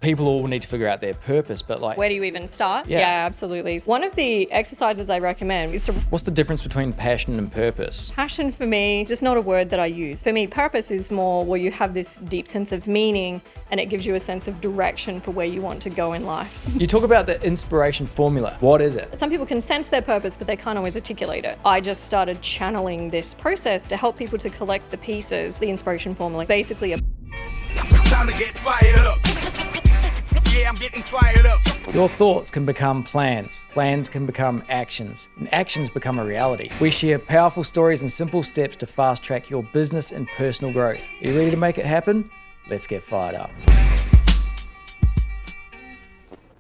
people all need to figure out their purpose, but like, Where do you even start? Yeah. Absolutely. One of the exercises I recommend is to what's the difference between passion and purpose? passion for me, just not a word that I use. For me, purpose is more where you have this deep sense of meaning and it gives you a sense of direction for where you want to go in life. You talk about the inspiration formula. What is it? Some people can sense their purpose, but they can't always articulate it. I just started channeling this process to help people to collect the pieces, the inspiration formula, basically a Time to get fired up. Yeah, I'm getting fired up. Your thoughts can become plans, plans can become actions, and actions become a reality. We share powerful stories and simple steps to fast track your business and personal growth. Are you ready to make it happen? Let's get fired up.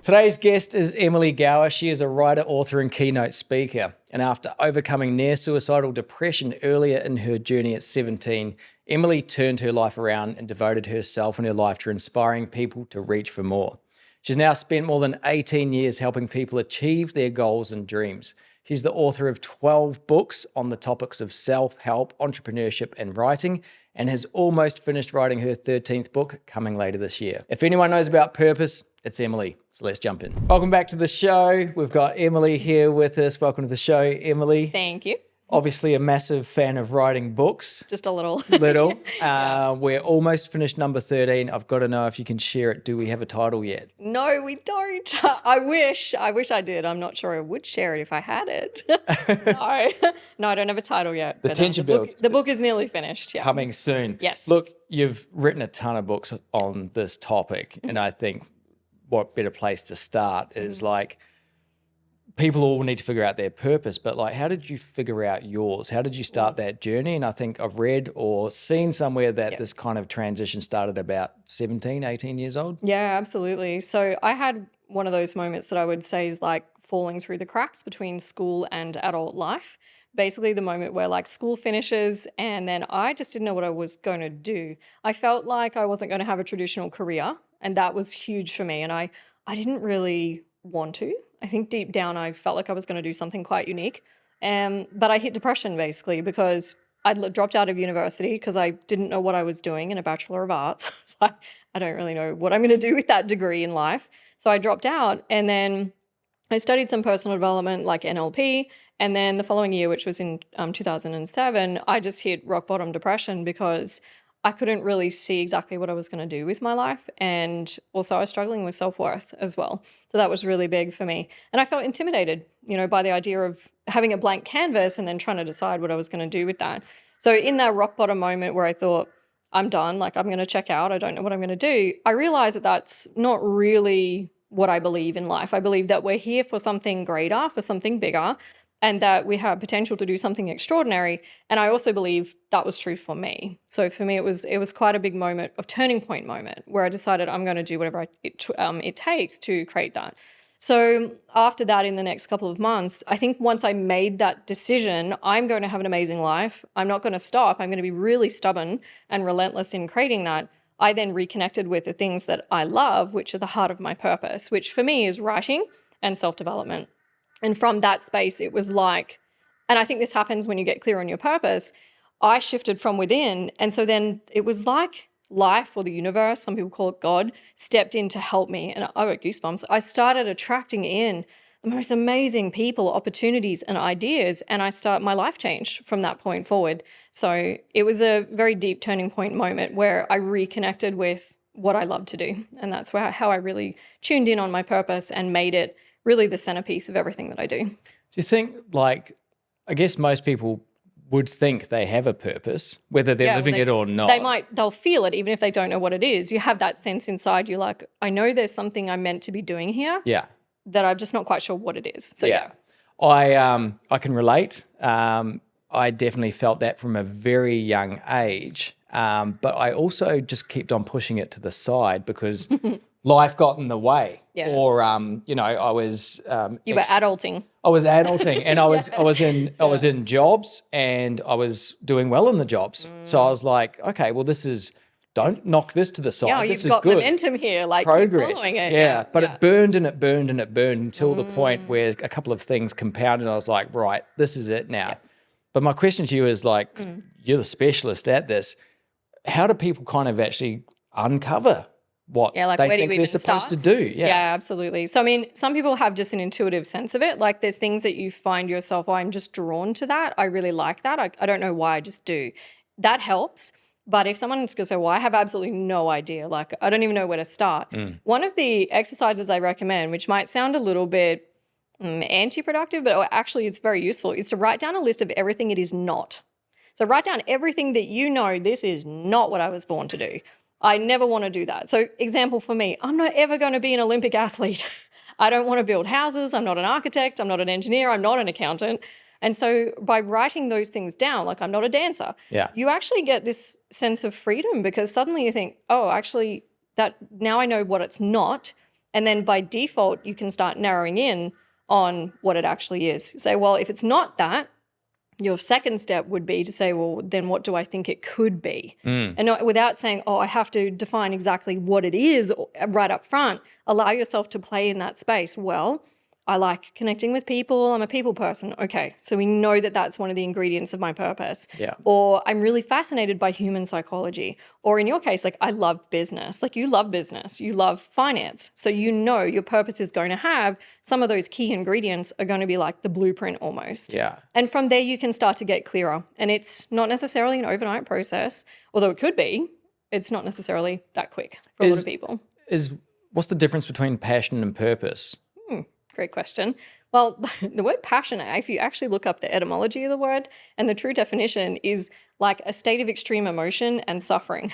Today's guest is Emily Gowor. She is a writer, author, and keynote speaker. And after overcoming near-suicidal depression earlier in her journey at 17, Emily turned her life around and devoted herself and her life to inspiring people to reach for more. She's now spent more than 18 years helping people achieve their goals and dreams. She's the author of 12 books on the topics of self-help, entrepreneurship, and writing, and has almost finished writing her 13th book coming later this year. If anyone knows about purpose, it's Emily. So let's jump in. Welcome back to the show. We've got Emily here with us. Welcome to the show, Emily. thank you. Obviously a massive fan of writing books. Just a little. We're almost finished number 13. I've got to know if you can share it. Do we have a title yet? No, we don't. I wish I did. I'm not sure I would share it if I had it. No, I don't have a title yet. The tension builds. The book is nearly finished. Yeah. Coming soon. Yes. Look, you've written a ton of books on this topic, and I think what better place to start is like, people all need to figure out their purpose, but like, how did you figure out yours? How did you start that journey? And I think I've read or seen somewhere that this kind of transition started about 17, 18 years old. Yeah, absolutely. So I had one of those moments that I would say is like falling through the cracks between school and adult life. Basically the moment where like school finishes and then I just didn't know what I was going to do. I felt like I wasn't going to have a traditional career, and that was huge for me. And I didn't really want to. I think deep down I felt like I was going to do something quite unique. But I hit depression basically because I'd dropped out of university because I didn't know what I was doing in a Bachelor of Arts. So I don't really know what I'm going to do with that degree in life. So I dropped out and then I studied some personal development like NLP. And then the following year, which was in 2007, I just hit rock bottom depression because I couldn't really see exactly what I was going to do with my life. And also I was struggling with self-worth as well. So that was really big for me. And I felt intimidated, by the idea of having a blank canvas and then trying to decide what I was going to do with that. So in that rock bottom moment where I thought, I'm done, like I'm going to check out, I don't know what I'm going to do, I realized that that's not really what I believe in life. I believe that we're here for something greater, for something bigger, and that we have potential to do something extraordinary. And I also believe that was true for me. So for me, it was quite a big moment, a turning point moment, where I decided I'm going to do whatever it takes to create that. So after that, in the next couple of months, I think once I made that decision, I'm going to have an amazing life. I'm not going to stop. I'm going to be really stubborn and relentless in creating that. I then reconnected with the things that I love, which are the heart of my purpose, which for me is writing and self-development. And from that space, it was like, and I think this happens when you get clear on your purpose, I shifted from within. And so then it was like life or the universe, some people call it God, stepped in to help me. And I got goosebumps. I started attracting in the most amazing people, opportunities, and ideas. And my life changed from that point forward. So it was a very deep turning point moment where I reconnected with what I love to do. And that's how I really tuned in on my purpose and made it really the centerpiece of everything that I do. Do you think, like, I guess most people would think they have a purpose, whether they're living it or not? They'll feel it even if they don't know what it is. You have that sense inside you like, I know there's something I'm meant to be doing here. Yeah. That I'm just not quite sure what it is. So yeah. I can relate. I definitely felt that from a very young age. But I also just kept on pushing it to the side because life got in the way. Yeah. Or I was you were adulting. I was adulting and I was in jobs and I was doing well in the jobs. So I was like, okay, well don't knock this to the side. Yeah, this you've got good momentum here, like progress. Keep following it. Yeah. But it burned and it burned and it burned until the point where a couple of things compounded. I was like, right, this is it now. Yeah. But my question to you is like, you're the specialist at this. How do people kind of actually uncover what Yeah, like they where do think you they're even supposed start? to do. Yeah, absolutely. So, I mean, some people have just an intuitive sense of it. Like there's things that you find yourself, oh, I'm just drawn to that. I really like that. I don't know why, I just do. That helps. But if someone's going to say, well, I have absolutely no idea, like I don't even know where to start. One of the exercises I recommend, which might sound a little bit anti-productive, but actually it's very useful, is to write down a list of everything it is not. So write down everything that you know, this is not what I was born to do. I never want to do that. So example for me, I'm not ever going to be an Olympic athlete. I don't want to build houses. I'm not an architect. I'm not an engineer. I'm not an accountant. And so by writing those things down, like I'm not a dancer, Yeah. you actually get this sense of freedom because suddenly you think, oh, actually that now I know what it's not. And then by default, you can start narrowing in on what it actually is. Say, well, if it's not that, your second step would be to say, well, then what do I think it could be? And not, without saying, oh, I have to define exactly what it is right up front, allow yourself to play in that space. Well, I like connecting with people. I'm a people person. Okay, so we know that that's one of the ingredients of my purpose. Yeah. Or I'm really fascinated by human psychology. Or in your case, like I love business. Like you love business. You love finance. So you know your purpose is going to have some of those key ingredients are going to be like the blueprint almost. Yeah. And from there, you can start to get clearer. And it's not necessarily an overnight process, although it could be. It's not necessarily that quick for a lot of people. What's the difference between passion and purpose? Great question. Well, the word passion, if you actually look up the etymology of the word, and the true definition is like a state of extreme emotion and suffering.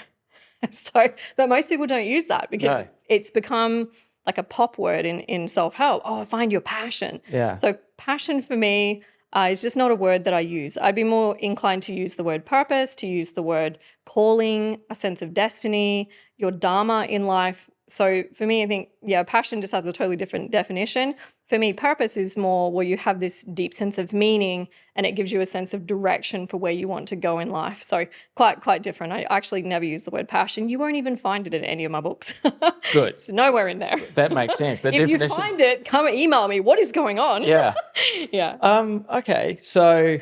But most people don't use that because it's become like a pop word in self-help. Oh, find your passion. Yeah. So passion for me is just not a word that I use. I'd be more inclined to use the word purpose, to use the word calling, a sense of destiny, your dharma in life. So for me, I think, passion just has a totally different definition. For me, purpose is more where you have this deep sense of meaning and it gives you a sense of direction for where you want to go in life. So quite different. I actually never use the word passion. You won't even find it in any of my books. Good. It's nowhere in there. That makes sense. The If definition. you find it, come email me. What is going on? Yeah. Yeah. Okay. So,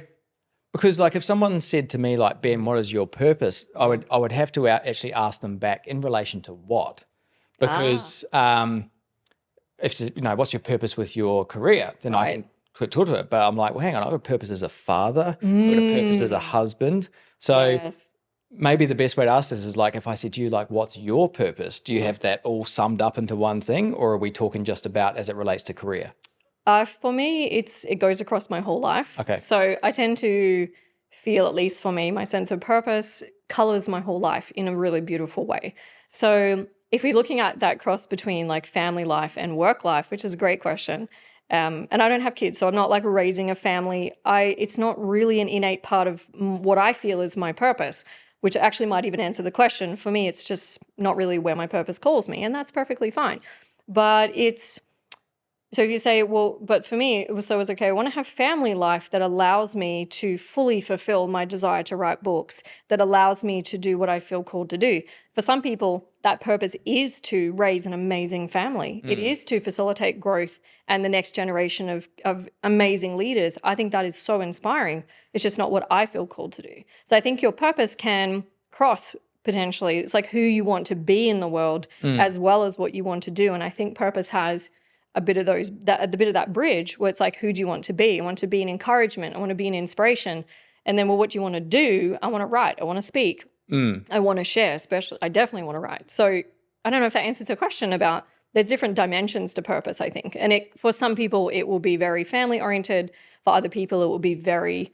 because like if someone said to me like, Ben, what is your purpose? I would have to actually ask them back in relation to what? Because if what's your purpose with your career? Then I can talk to it. But I'm like, well, hang on, I have a purpose as a father. I've got a purpose as a husband. So maybe the best way to ask this is like, if I said to you, like, what's your purpose? Do you have that all summed up into one thing, or are we talking just about as it relates to career? For me, it goes across my whole life. Okay. So I tend to feel, at least for me, my sense of purpose colors my whole life in a really beautiful way. So if we're looking at that cross between like family life and work life, which is a great question, and I don't have kids, so I'm not like raising a family. It's not really an innate part of what I feel is my purpose, which actually might even answer the question. For me, it's just not really where my purpose calls me, and that's perfectly fine. But so if you say, well, but for me, it was okay, I want to have family life that allows me to fully fulfill my desire to write books, that allows me to do what I feel called to do. For some people, that purpose is to raise an amazing family. It is to facilitate growth and the next generation of amazing leaders. I think that is so inspiring. It's just not what I feel called to do. So I think your purpose can cross potentially. It's like who you want to be in the world as well as what you want to do. And I think purpose has a bit of that bridge where it's like, who do you want to be? I want to be an encouragement. I want to be an inspiration. And then, well, what do you want to do? I want to write. I want to speak. I want to share, especially. I definitely want to write. So I don't know if that answers your question about there's different dimensions to purpose, I think. And for some people, it will be very family oriented. For other people, it will be very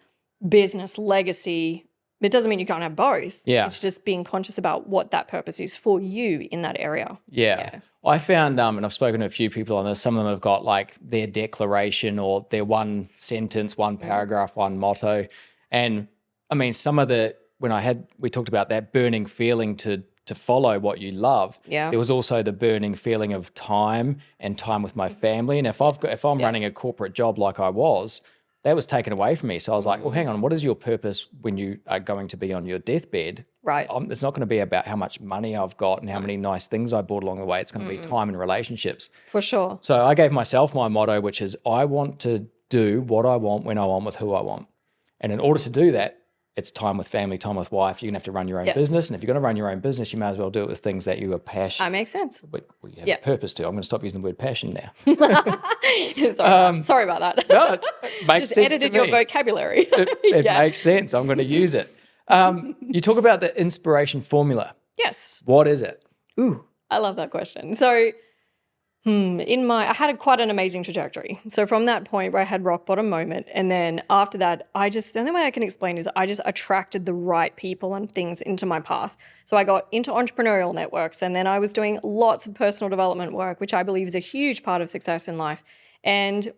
business legacy. It doesn't mean you can't have both. Yeah. It's just being conscious about what that purpose is for you in that area. Yeah. I found, and I've spoken to a few people on this, some of them have got like their declaration or their one sentence, one paragraph, one motto. And I mean, we talked about that burning feeling to follow what you love. Yeah. There was also the burning feeling of time and time with my family. And if I'm running a corporate job like I was, that was taken away from me. So I was like, well, hang on, what is your purpose when you are going to be on your deathbed? Right. It's not going to be about how much money I've got and how many nice things I bought along the way. It's going to be time and relationships. For sure. So I gave myself my motto, which is I want to do what I want when I want with who I want. And in order to do that, it's time with family, time with wife. You're going to have to run your own Yes. business. And if you're going to run your own business, you may as well do it with things that you are passionate. That makes sense. But you have Yeah. a purpose to. I'm going to stop using the word passion now. Sorry about that. No, it makes Just sense edited to your me. vocabulary. It Yeah. makes sense. I'm going to use it. You talk about the inspiration formula. Yes. What is it? Ooh, I love that question. So, I had quite an amazing trajectory. So from that point where I had rock bottom moment, and then after that, the only way I can explain is I just attracted the right people and things into my path. So I got into entrepreneurial networks, and then I was doing lots of personal development work, which I believe is a huge part of success in life. And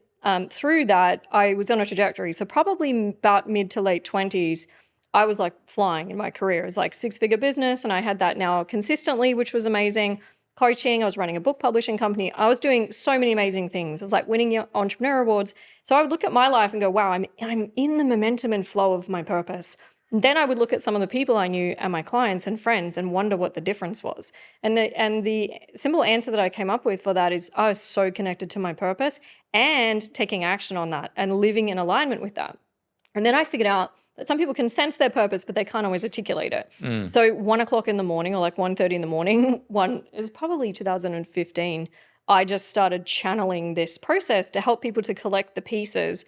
through that, I was on a trajectory. So probably about mid to late 20s, I was like flying in my career. It was like 6-figure business, and I had that now consistently, which was amazing. Coaching, I was running a book publishing company. I was doing so many amazing things. It was like winning your entrepreneur awards. So I would look at my life and go, wow, I'm in the momentum and flow of my purpose. And then I would look at some of the people I knew and my clients and friends and wonder what the difference was. And the simple answer that I came up with for that is I was so connected to my purpose and taking action on that and living in alignment with that. And then I figured out that some people can sense their purpose, but they can't always articulate it. So 1 o'clock in the morning or like 1:30 in the morning, is probably 2015, I just started channeling this process to help people to collect the pieces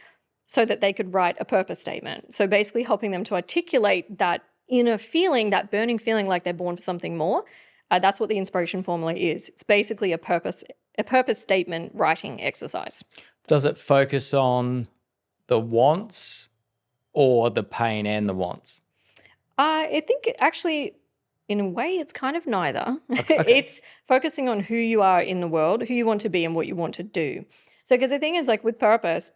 so that they could write a purpose statement. So basically helping them to articulate that inner feeling, that burning feeling like they're born for something more. That's what the inspiration formula is. It's basically a purpose statement writing exercise. Does it focus on the wants or the pain and the wants? I think actually, in a way, it's kind of neither. Okay. It's focusing on who you are in the world, who you want to be, and what you want to do. So, because the thing is, like with purpose,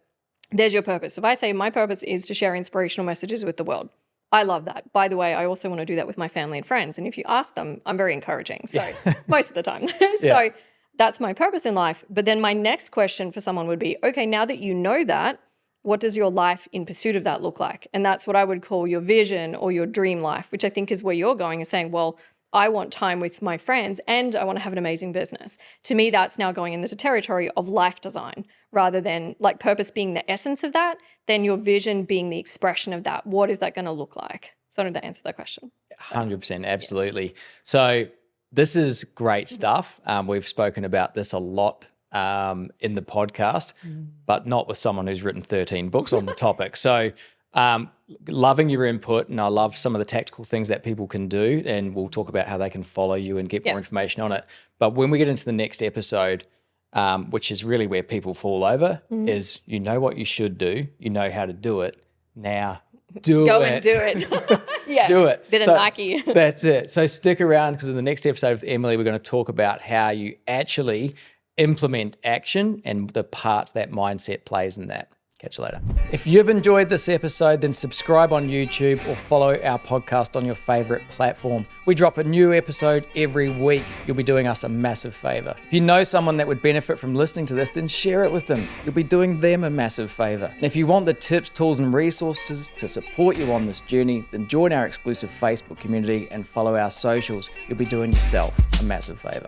there's your purpose. If I say my purpose is to share inspirational messages with the world, I love that. By the way, I also want to do that with my family and friends. And if you ask them, I'm very encouraging. So most of the time. So that's my purpose in life. But then my next question for someone would be, okay, now that you know that, what does your life in pursuit of that look like? And that's what I would call your vision or your dream life, which I think is where you're going, is saying, well, I want time with my friends and I want to have an amazing business. To me, that's now going into the territory of life design rather than like purpose being the essence of that, then your vision being the expression of that. What is that going to look like? So I don't know to answer that question. 100%, absolutely. So this is great stuff. We've spoken about this a lot in the podcast, but not with someone who's written 13 books on the topic. So loving your input, and I love some of the tactical things that people can do, and we'll talk about how they can follow you and get more information on it. But when we get into the next episode, which is really where people fall over, is you know what you should do, you know how to do it, now do Go it. and do it. Yeah. Do it. Bit of So Nike. That's it. So stick around, because in the next episode with Emily, we're going to talk about how you actually implement action and the parts that mindset plays in that. Catch you later. If you've enjoyed this episode, then subscribe on YouTube or follow our podcast on your favorite platform. We drop a new episode every week. You'll be doing us a massive favor. If you know someone that would benefit from listening to this, then share it with them. You'll be doing them a massive favor. And if you want the tips, tools, and resources to support you on this journey, then join our exclusive Facebook community and follow our socials. You'll be doing yourself a massive favor.